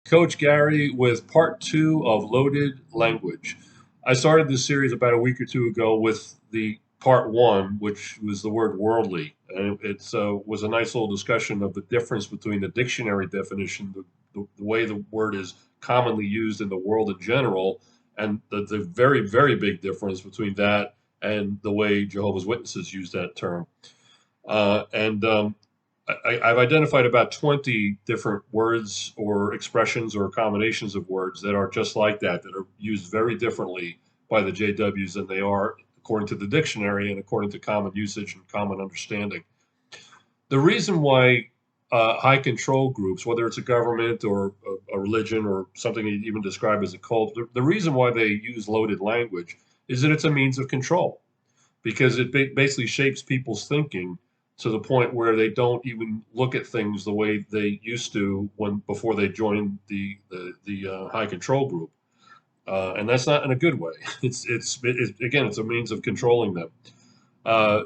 Coach Gary with part two of Loaded Language. I started this series about a week or two ago with the part one, which was the word worldly. And it was a nice little discussion of the difference between the dictionary definition, the way the word is commonly used in the world in general, and the very, very big difference between that and the way Jehovah's Witnesses use that term. And I've identified about 20 different words or expressions or combinations of words that are just like that are used very differently by the JWs than they are according to the dictionary and according to common usage and common understanding. The reason why high control groups, whether it's a government or a religion or something you even describe as a cult, the reason why they use loaded language is that it's a means of control because it basically shapes people's thinking to the point where they don't even look at things the way they used to when before they joined the high control group, and that's not in a good way. Again, it's a means of controlling them.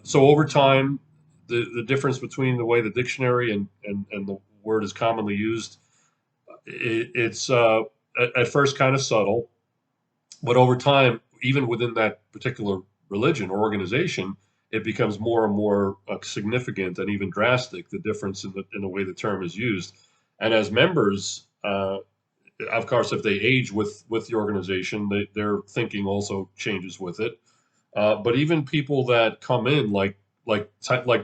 So over time, the difference between the way the dictionary and the word is commonly used, it's at first kind of subtle, but over time, even within that particular religion or organization, it becomes more and more significant and even drastic, the difference in the way the term is used. And as members, of course, if they age with the organization, their thinking also changes with it. But even people that come in like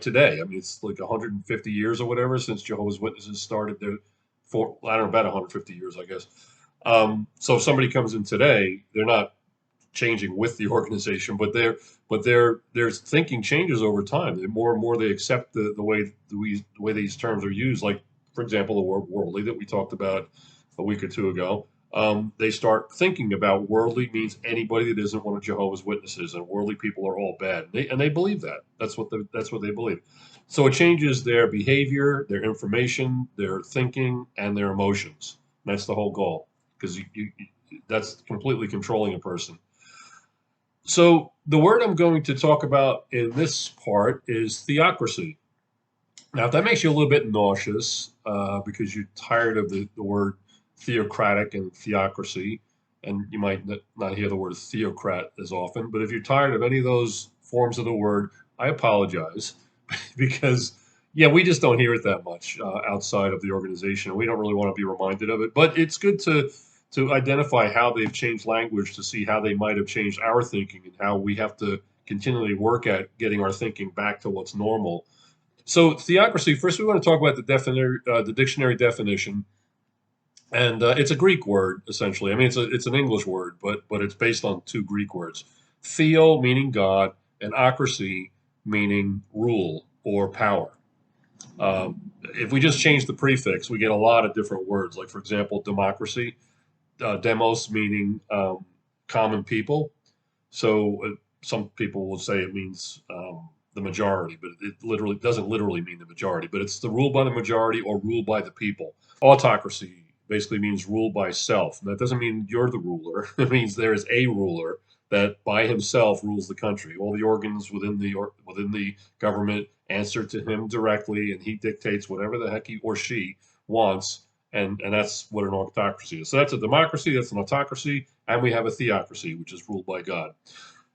today, I mean, it's like 150 years or whatever since Jehovah's Witnesses started their for I don't know about 150 years, I guess. So if somebody comes in today, they're not changing with the organization, but their thinking changes over time. The more and more they accept the way these terms are used, like for example the word worldly that we talked about a week or two ago. They start thinking about worldly means anybody that isn't one of Jehovah's Witnesses, and worldly people are all bad. And they believe that. That's what they believe. So it changes their behavior, their information, their thinking, and their emotions. And that's the whole goal, because that's completely controlling a person. So the word I'm going to talk about in this part is theocracy. Now, if that makes you a little bit nauseous because you're tired of the word theocratic and theocracy, and you might not hear the word theocrat as often, but if you're tired of any of those forms of the word, I apologize because, yeah, we just don't hear it that much outside of the organization. We don't really want to be reminded of it, but it's good to identify how they've changed language to see how they might have changed our thinking and how we have to continually work at getting our thinking back to what's normal. So theocracy. First, we want to talk about the dictionary definition, and it's a Greek word essentially. I mean, it's an English word, but it's based on two Greek words: theo meaning God, and ocracy meaning rule or power. If we just change the prefix, we get a lot of different words. Like for example, democracy, demos meaning common people. So some people will say it means the majority, but it literally doesn't literally mean the majority. But it's the rule by the majority or rule by the people. Autocracy basically means rule by self. And that doesn't mean you're the ruler. It means there is a ruler that by himself rules the country. All the organs within the government answer to him directly, and he dictates whatever the heck he or she wants. And that's what an autocracy is. So that's a democracy, that's an autocracy, and we have a theocracy, which is ruled by God.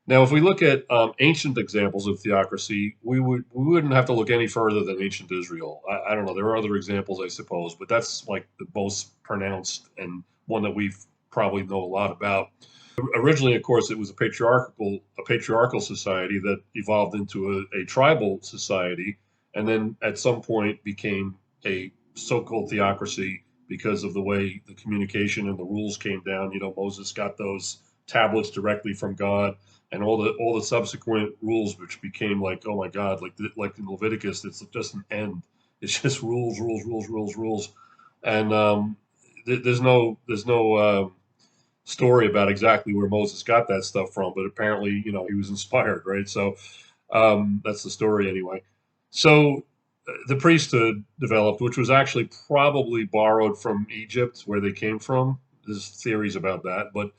Now, if we look at ancient examples of theocracy, we wouldn't have to look any further than ancient Israel. I don't know. There are other examples, I suppose, but that's like the most pronounced and one that we probably know a lot about. Originally, of course, it was a patriarchal society that evolved into a tribal society, and then at some point became a so-called theocracy because of the way the communication and the rules came down. You know, Moses got those tablets directly from God, and all the subsequent rules, which became like, oh my God, like in Leviticus, it's just an end. It's just rules, rules, rules, rules, rules, and there's no story about exactly where Moses got that stuff from, but apparently, he was inspired, right? So that's the story anyway. So the priesthood developed, which was actually probably borrowed from Egypt, where they came from. There's theories about that, but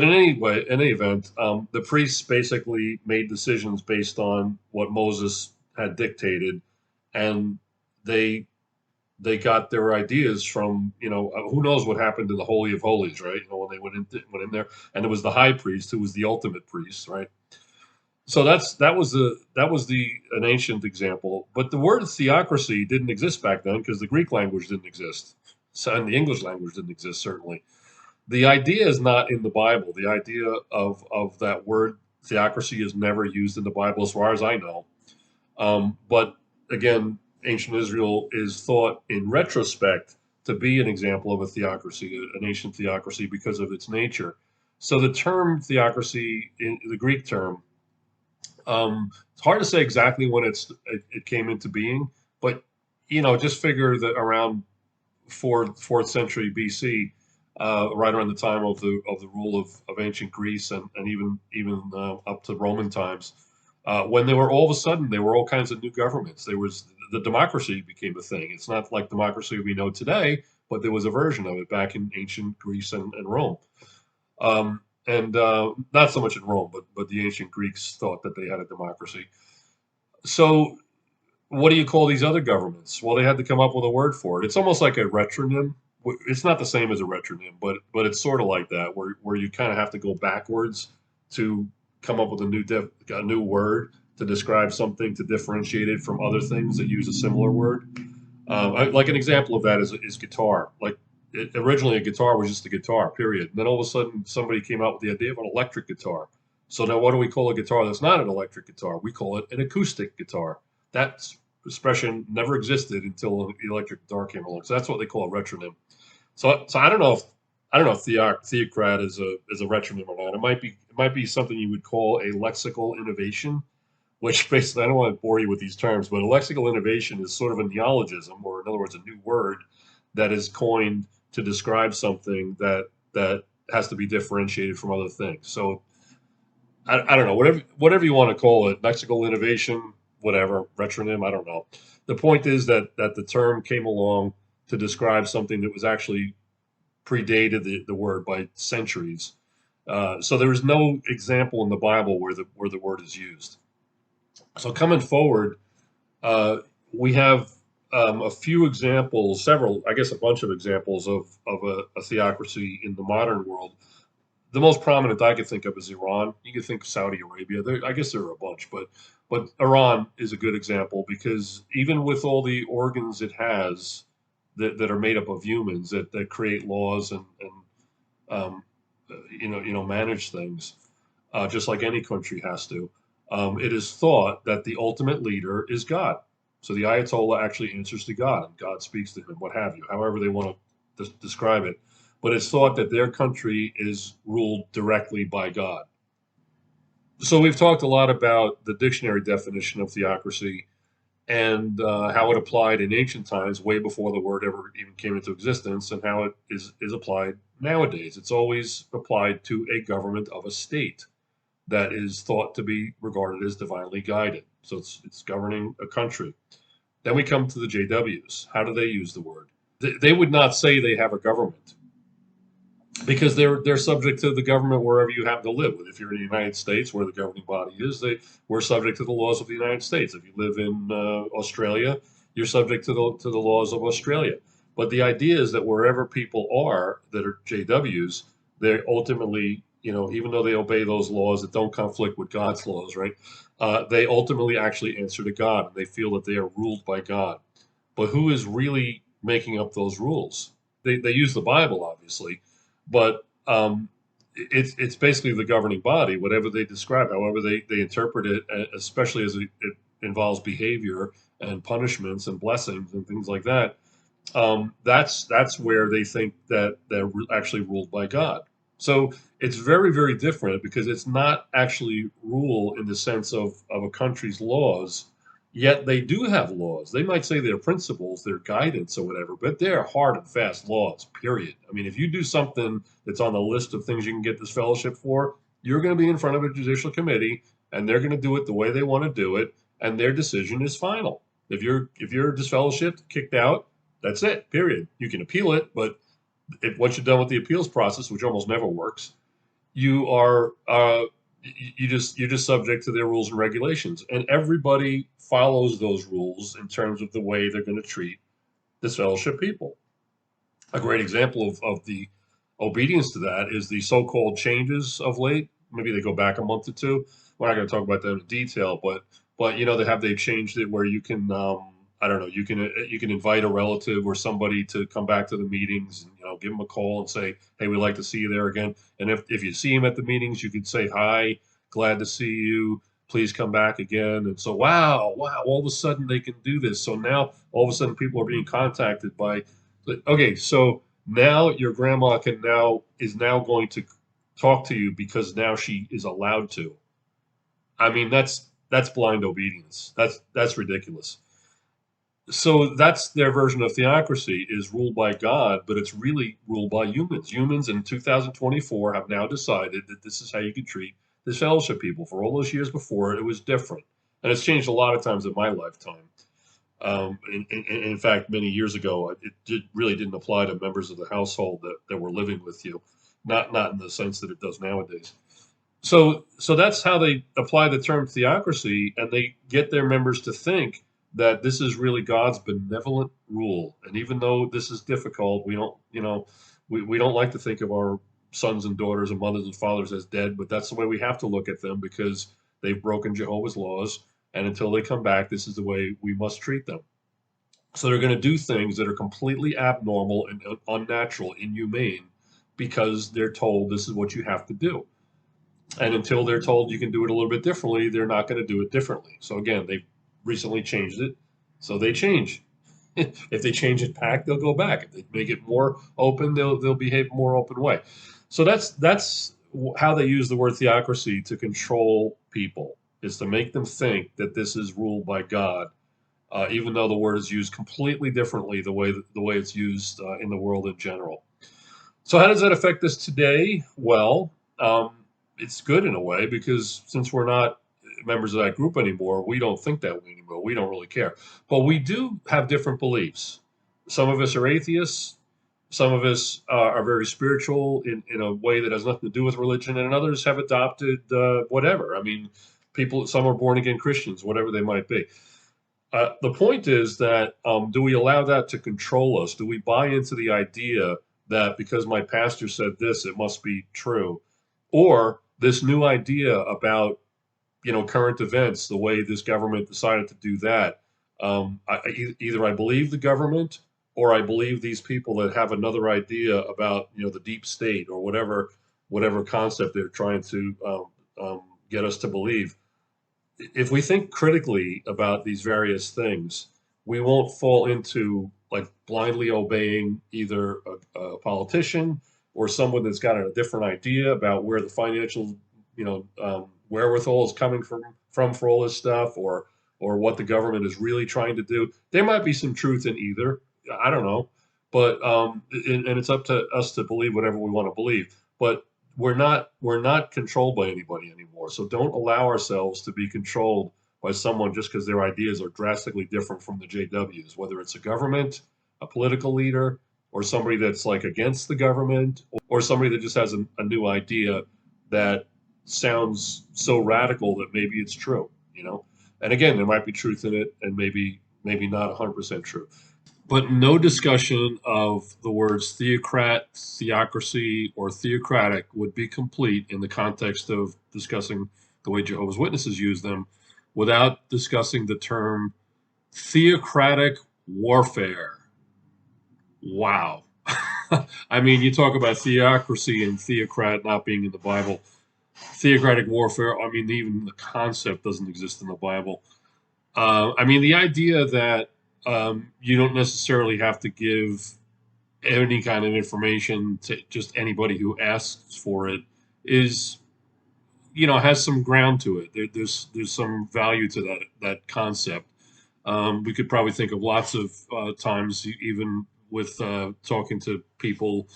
in any event, the priests basically made decisions based on what Moses had dictated, and they they got their ideas from, who knows what happened in the Holy of Holies, right? When they went in there, and it was the high priest who was the ultimate priest, right? So that was the an ancient example, but the word theocracy didn't exist back then because the Greek language didn't exist, so and the English language didn't exist certainly. The idea is not in the Bible. The idea of that word theocracy is never used in the Bible, as far as I know. But again, ancient Israel is thought in retrospect to be an example of a theocracy, an ancient theocracy, because of its nature. So the term theocracy, in the Greek term, it's hard to say exactly when it came into being, but just figure that around fourth century BC, right around the time of the rule of ancient Greece, and even up to Roman times, when they were all of a sudden there were all kinds of new governments. There was the democracy became a thing. It's not like democracy we know today, but there was a version of it back in ancient Greece and Rome. And not so much in Rome, but the ancient Greeks thought that they had a democracy. So what do you call these other governments? Well, they had to come up with a word for it. It's almost like a retronym. It's not the same as a retronym, but it's sort of like that, where you kind of have to go backwards to come up with a new word to describe something, to differentiate it from other things that use a similar word. Like an example of that is guitar. Like originally, a guitar was just a guitar, period. And then all of a sudden, somebody came out with the idea of an electric guitar. So now, what do we call a guitar that's not an electric guitar? We call it an acoustic guitar. That expression never existed until the electric guitar came along. So that's what they call a retronym. So I don't know if theocrat is a retronym or not. It might be something you would call a lexical innovation, which basically I don't want to bore you with these terms, but a lexical innovation is sort of a neologism, or in other words, a new word that is coined to describe something that has to be differentiated from other things. So I don't know, whatever you want to call it, lexical innovation, whatever, retronym, I don't know. The point is that the term came along to describe something that was actually predated the word by centuries. So there is no example in the Bible where the word is used. So coming forward, uh, we have a few examples, several, I guess, a bunch of examples of a theocracy in the modern world. The most prominent I could think of is Iran. You could think Saudi Arabia. I guess there are a bunch, but Iran is a good example because even with all the organs it has that are made up of humans that create laws and um, manage things, just like any country has to. It is thought that the ultimate leader is God. So the Ayatollah actually answers to God, and God speaks to him, what have you, however they want to describe it. But it's thought that their country is ruled directly by God. So we've talked a lot about the dictionary definition of theocracy and how it applied in ancient times, way before the word ever even came into existence, and how it is applied nowadays. It's always applied to a government of a state that is thought to be regarded as divinely guided. So it's governing a country. Then we come to the JWs. How do they use the word? They would not say they have a government because they're subject to the government wherever you happen to live. If you're in the United States, where the governing body is, we're subject to the laws of the United States. If you live in Australia, you're subject to the laws of Australia. But the idea is that wherever people are that are JWs, they ultimately, even though they obey those laws that don't conflict with God's laws, right? They ultimately actually answer to God, and they feel that they are ruled by God. But who is really making up those rules? They use the Bible, obviously, but it's basically the governing body, whatever they describe, however they interpret it, especially as it involves behavior and punishments and blessings and things like that. That's where they think that they're actually ruled by God. So it's very, very different because it's not actually rule in the sense of a country's laws, yet they do have laws. They might say they're principles, they're guidance or whatever, but they're hard and fast laws, period. I mean, if you do something that's on the list of things you can get this fellowship for, you're going to be in front of a judicial committee and they're going to do it the way they want to do it, and their decision is final. If you're disfellowshipped, kicked out, that's it, period. You can appeal it, but once you're done with the appeals process, which almost never works, you are you're just subject to their rules and regulations, and everybody follows those rules in terms of the way they're going to treat disfellowship people. A great example of the obedience to that is the so-called changes of late. Maybe they go back a month or two. We're not going to talk about that in detail, but they've changed it where you can I don't know, you can invite a relative or somebody to come back to the meetings and give them a call and say, hey, we'd like to see you there again. And if you see him at the meetings, you can say hi, glad to see you. Please come back again. And so wow, all of a sudden they can do this. So now all of a sudden people are being contacted by okay, so now your grandma is now going to talk to you because now she is allowed to. I mean, that's blind obedience. That's ridiculous. So that's their version of theocracy is ruled by God, but it's really ruled by humans. Humans in 2024 have now decided that this is how you can treat disfellowship people. For all those years before, it was different, and it's changed a lot of times in my lifetime. In fact, many years ago, really didn't apply to members of the household that were living with you, not in the sense that it does nowadays. So that's how they apply the term theocracy, and they get their members to think that this is really God's benevolent rule. And even though this is difficult, we don't like to think of our sons and daughters and mothers and fathers as dead, but that's the way we have to look at them because they've broken Jehovah's laws. And until they come back, this is the way we must treat them. So they're going to do things that are completely abnormal and unnatural, inhumane, because they're told this is what you have to do. And until they're told you can do it a little bit differently, they're not going to do it differently. So again, they've recently changed it, so they change. If they change it back, they'll go back. If they make it more open, they'll behave more open way. So that's how they use the word theocracy to control people, is to make them think that this is ruled by God, even though the word is used completely differently the way it's used in the world in general. So how does that affect us today? Well, it's good in a way because since we're not members of that group anymore, we don't think that way anymore. We don't really care. But we do have different beliefs. Some of us are atheists. Some of us are very spiritual in a way that has nothing to do with religion, and others have adopted whatever. I mean, some are born again Christians, whatever they might be. The point is that do we allow that to control us? Do we buy into the idea that because my pastor said this, it must be true? Or this new idea about current events, the way this government decided to do that. Either I believe the government or I believe these people that have another idea about the deep state or whatever concept they're trying to get us to believe. If we think critically about these various things, we won't fall into like blindly obeying either a politician or someone that's got a different idea about where the financial, wherewithal is coming from for all this stuff, or what the government is really trying to do. There might be some truth in either. I don't know, but and it's up to us to believe whatever we want to believe. But we're not controlled by anybody anymore. So don't allow ourselves to be controlled by someone just because their ideas are drastically different from the JWs, whether it's a government, a political leader, or somebody that's like against the government, or somebody that just has a new idea that sounds so radical that maybe it's true. And again, there might be truth in it, and maybe not 100% true. But no discussion of the words theocrat, theocracy, or theocratic would be complete in the context of discussing the way Jehovah's Witnesses use them without discussing the term theocratic warfare. Wow. I mean, you talk about theocracy and theocrat not being in the Bible. Theocratic warfare, I mean, even the concept doesn't exist in the Bible. I mean, the idea that you don't necessarily have to give any kind of information to just anybody who asks for it is, has some ground to it. There's some value to that concept. We could probably think of lots of times, even with talking to people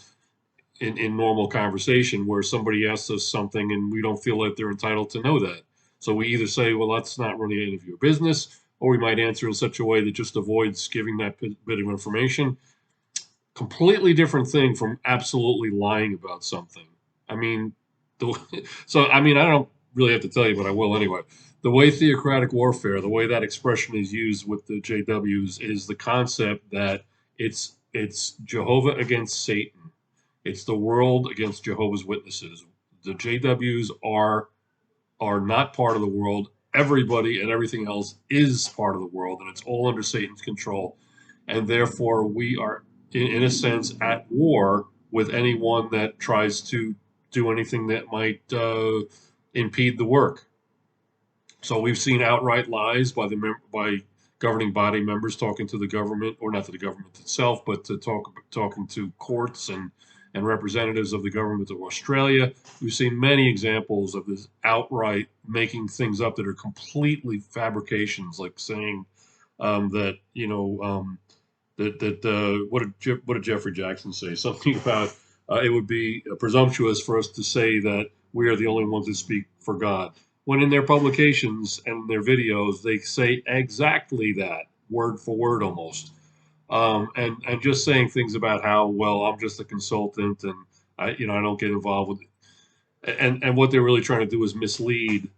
in normal conversation, where somebody asks us something and we don't feel that they're entitled to know that. So we either say, well, that's not really any of your business, or we might answer in such a way that just avoids giving that bit of information. Completely different thing from absolutely lying about something. I mean, I don't really have to tell you, but I will anyway. The way theocratic warfare, the way that expression is used with the JWs, is the concept that It's Jehovah against Satan. It's the world against Jehovah's Witnesses. The JWs are not part of the world. Everybody and everything else is part of the world, and it's all under Satan's control. And therefore, we are, in a sense, at war with anyone that tries to do anything that might impede the work. So we've seen outright lies by by governing body members talking to the government, or not to the government itself, but to talking to courts and representatives of the government of Australia. We've seen many examples of this outright making things up that are completely fabrications, like saying that what did Jeffrey Jackson say? Something about it would be presumptuous for us to say that we are the only ones who speak for God. When in their publications and their videos, they say exactly that, word for word almost. And just saying things about how, well, I'm just a consultant and I don't get involved with it. And what they're really trying to do is mislead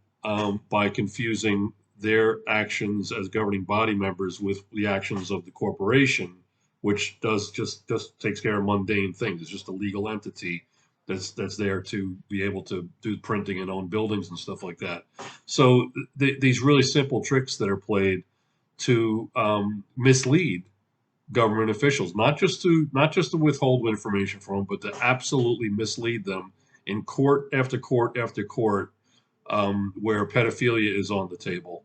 by confusing their actions as governing body members with the actions of the corporation, which does just takes care of mundane things. It's just a legal entity that's there to be able to do printing and own buildings and stuff like that. So these really simple tricks that are played to mislead government officials, not just to withhold information from them, but to absolutely mislead them in court after court after court, where pedophilia is on the table,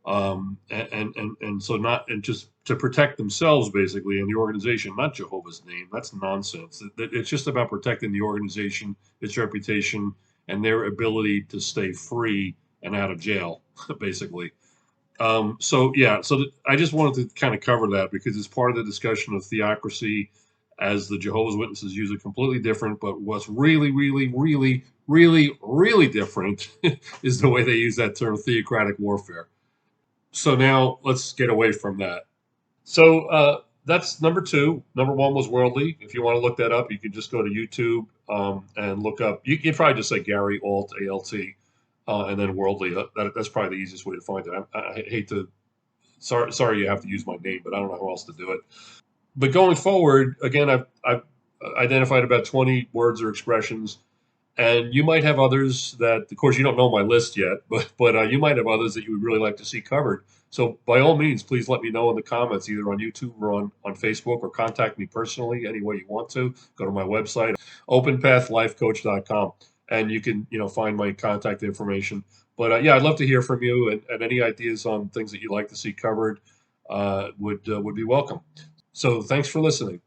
and so not and just to protect themselves basically and the organization, not Jehovah's name. That's nonsense. It's just about protecting the organization, its reputation, and their ability to stay free and out of jail, basically. So yeah, I just wanted to kind of cover that because it's part of the discussion of theocracy, as the Jehovah's Witnesses use it completely different. But what's really, really, really, really, really different is the way they use that term, theocratic warfare. So now let's get away from that. So that's number two. Number one was worldly. If you want to look that up, you can just go to YouTube and look up. You can probably just say Gary Alt ALT and then worldly. That's probably the easiest way to find it. I hate to. Sorry, you have to use my name, but I don't know how else to do it. But going forward, again, I've identified about 20 words or expressions, and you might have others that, of course, you don't know my list yet, but you might have others that you would really like to see covered. So by all means, please let me know in the comments, either on YouTube or on Facebook, or contact me personally any way you want to. Go to my website, openpathlifecoach.com, and you can find my contact information. But yeah, I'd love to hear from you, and any ideas on things that you'd like to see covered would be welcome. So thanks for listening.